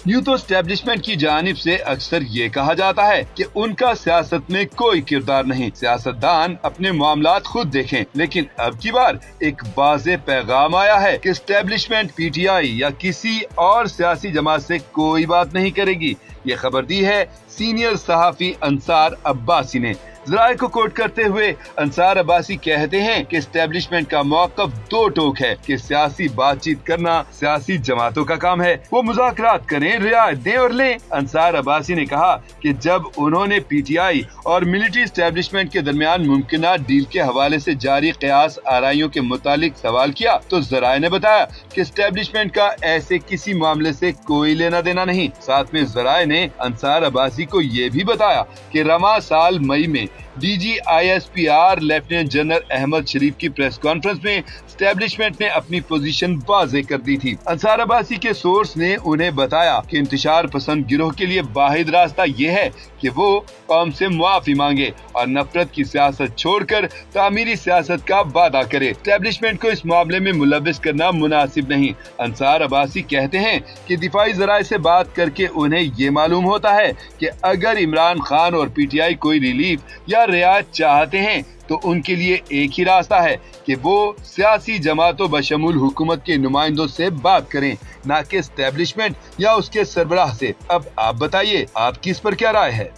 यूं तो एस्टेब्लिशमेंट की जानिब से अक्सर ये कहा जाता है कि उनका सियासत में कोई किरदार नहीं, सियासतदान अपने मामलात खुद देखें। लेकिन अब की बार एक वाज़ेह पैगाम आया है कि एस्टेब्लिशमेंट पीटीआई या किसी और सियासी जमात से कोई बात नहीं करेगी। ये खबर दी है सीनियर सहाफी अंसार अब्बासी ने। ज़राए को कोट करते हुए अंसार अब्बासी कहते हैं कि एस्टेब्लिशमेंट का मौक़िफ़ दो टोक है कि सियासी बातचीत करना सियासी जमातों का काम है, वो मुज़ाकरात करें, रियायत दें और लें। अंसार अब्बासी ने कहा कि जब उन्होंने पीटीआई और मिलिट्री एस्टेब्लिशमेंट के दरमियान मुमकिना डील के हवाले से जारी क़यास आराइयों के मुतालिक सवाल किया तो ज़राए ने बताया कि एस्टेब्लिशमेंट का ऐसे किसी मामले से कोई लेना देना नहीं। साथ में ज़राए ने अंसार अब्बासी को ये भी बताया कि रवा साल मई में DGISPR लेफ्टिनेंट जनरल अहमद शरीफ की प्रेस कॉन्फ्रेंस में एस्टेब्लिशमेंट ने अपनी पोजीशन वाज़ेह कर दी थी। अंसार अब्बासी के सोर्स ने उन्हें बताया कि इंतशार पसंद गिरोह के लिए वाहिद रास्ता ये है कि वो कौम से मुआफी मांगे और नफरत की सियासत छोड़कर तामीरी सियासत का वादा करे। एस्टेब्लिशमेंट को इस मामले में मुलव्विस करना मुनासिब नहीं। अंसार अब्बासी कहते हैं कि दिफाई ज़राए से बात करके उन्हें ये मालूम होता है कि अगर इमरान खान और पीटीआई कोई रिलीफ या रियायत चाहते हैं तो उनके लिए एक ही रास्ता है कि वो सियासी जमातों बशमूल हुकूमत के नुमाइंदों से बात करें, ना कि एस्टेब्लिशमेंट या उसके सरबराह से। अब आप बताइए, आपकी इस पर क्या राय है?